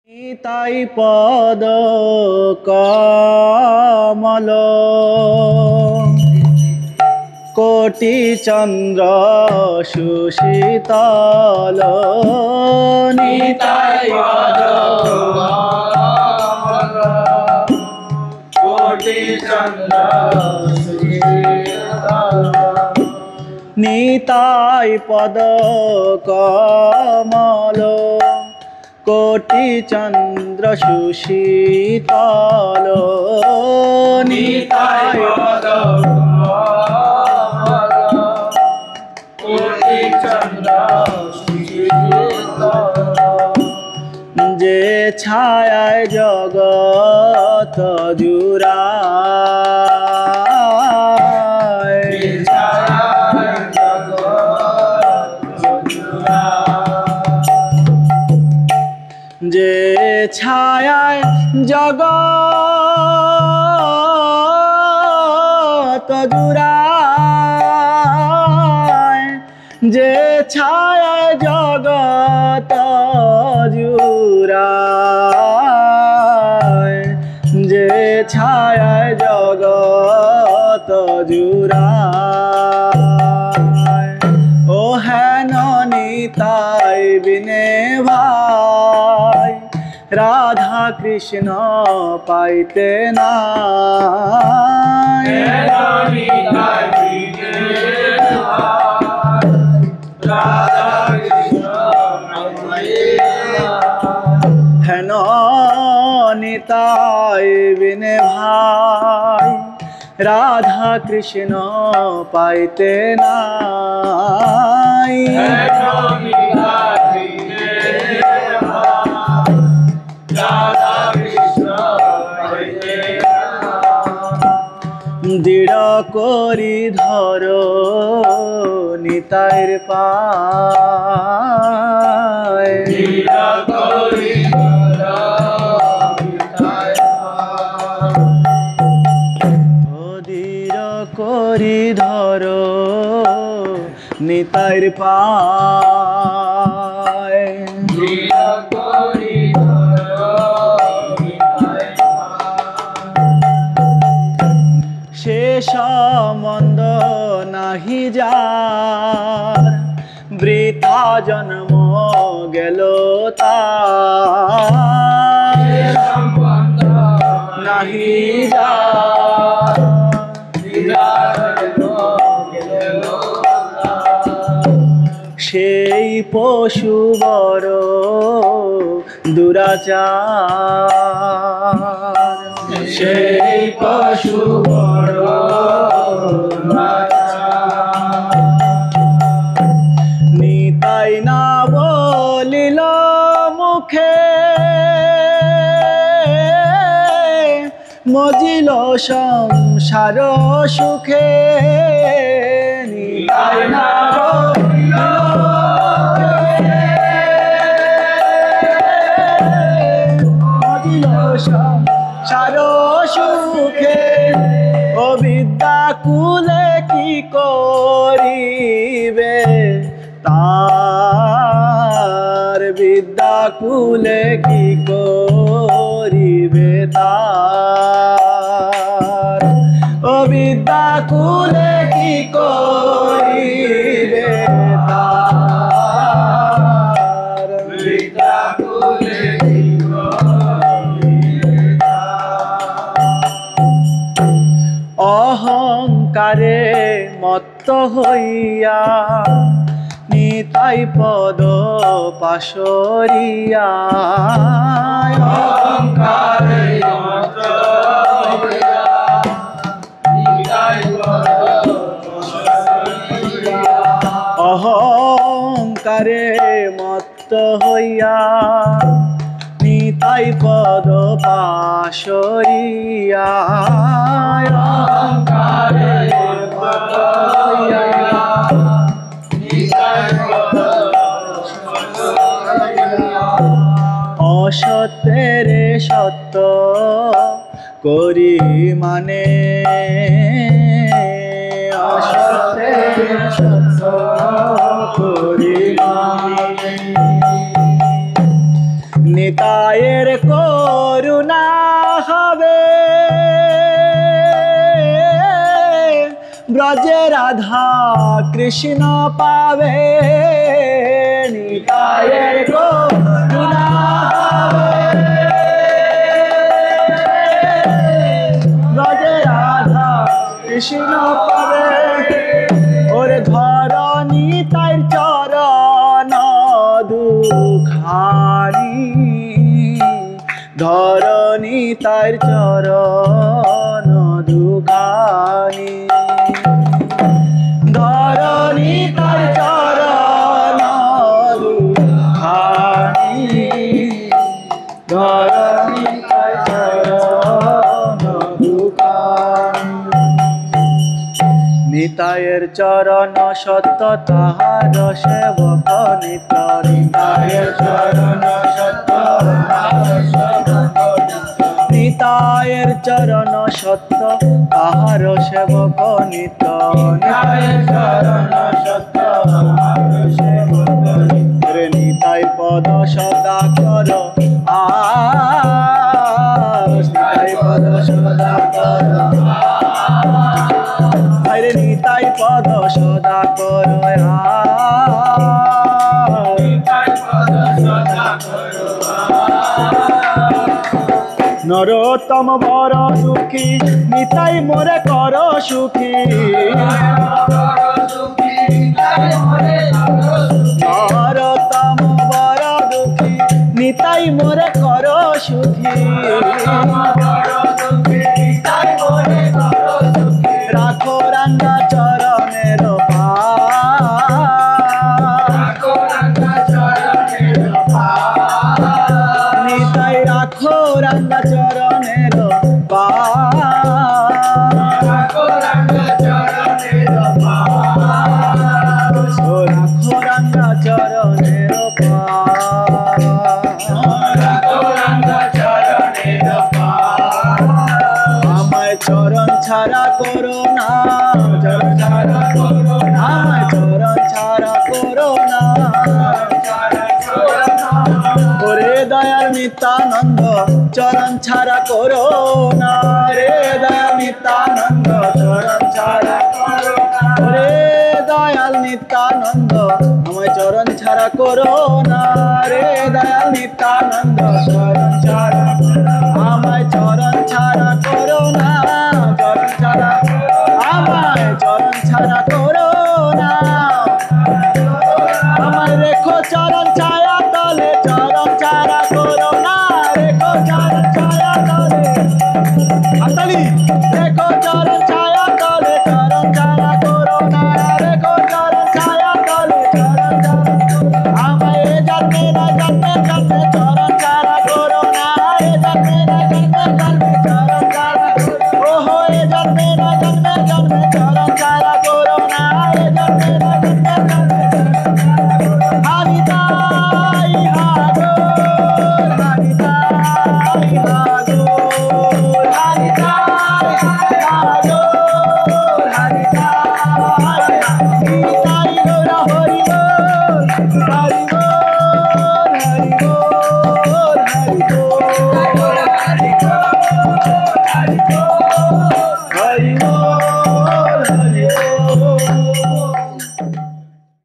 নিতাই পদ কমল কোটি চন্দ্র সুশীতল নিতাই পদ কমল কোটি চন্দ্র সুশীতল নিতাই পদ কমল কোটি চন্দ্র সুশীতল নিতাই পদ কোটি চন্দ্র সুশীতল যে ছায়ায় জগৎ জুড়ায় যে ছায়ায় জগৎ জুড়ায় যে ছায়ায় জগৎ জুড়ায় যে ছায়ায় জগৎ জুড়ায় ও হেন নিতাই বিনে ভাই রাধা কৃষ্ণ পাইতে না হেন নিতাই বিনে ভাই রাধা কৃষ্ণ পাইতে নাই দৃঢ় করি ধর নিতাইর পায় দৃঢ় করি ধর নিতাইর পায় শেষ মন্দ নাহি যার বৃথা জন্ম গেল তার নাহি যার সেই পশু বড় দুরাচার সেই পশু বড় নিতাই না বলিল মুখে মজিল সংসার সুখে নিতাই না বলিল মজিল সংসার সুখে ও বিদ্যা কুলে কি করিবে তার বিদ্যা কুলে কি করিবে তার ও বিদ্যা কুলে কি করিবে তার বিদ্যা কুলে কি অহংকারে মত্ত হইয়া নিতাই পদ পাশরিয়া অহংকারে মত্ত হইয়া নিতাই পদ পাশরিয়া অহংকারে মত্ত হইয়া নিতাই পদ পাশরিয়া অসত্যের সত্য করি মানে অসত্যের সত্য করি মানে নিতায়ের করুণা হবে ব্রজে রাধা কৃষ্ণ পাবে নিতায়ের করুণা হবে ব্রজে রাধা কৃষ্ণ পাবে ওরে ধর নিতাইর চরণ দুখানি ধর নিতাইর চরণ দুখানি ধর নিতাইর চরণ দুখানি ধর নিতাইর চরণ দুখানি নিতায়ের চরণ সত্য তাহার সেবক নিত নিতায়ের চরণ সত্য নিতায়ের চরণ সত্য তাহার সেবক নিত নিতায়ের চরণ সত্য নিতাই পদ সদা কর নিতাই পদ সদা কর হরে নিতাই পদ সদা কর নরোত্তম বড় সুখী নিতাই মোরে কর সুখী নরোত্তম বড় দুঃখী নিতাই মোরে কর সুখী রাখো রাঙ্গা চরণের নিতাই রাখো রাঙ্গা চরণের রাখো রাঙ্গা চরণের আমায় চরণ ছাড়া করো না চরণ ছাড়া করো না আমায় চরণ ছাড়া করো না ওরে দয়াল নিত্যানন্দ চরণ ছাড়া করো না রে দয়াল নিত্যানন্দ চরণ ছাড়া করো না রে দয়াল নিত্যানন্দ আমায় চরণ ছাড়া করো না রে দয়াল নিত্যানন্দ চরণ ছাড়া আমায় চরণ ছাড়া করো না চরণ ছাড়া আমায় চরণ ছাড়া করো না আমায় রেখো চরণ ছায়া তলে চরণ ছাড়া করো না রেখো চরণ ছায়া তলে হাততালি রেখো চরণ ছায়া তলে চরণ ছাড়া করো না রেখো চরণ ছায়া তলে চরণ ছাড়া আমায় জানতে না জানতে জানতে চরণ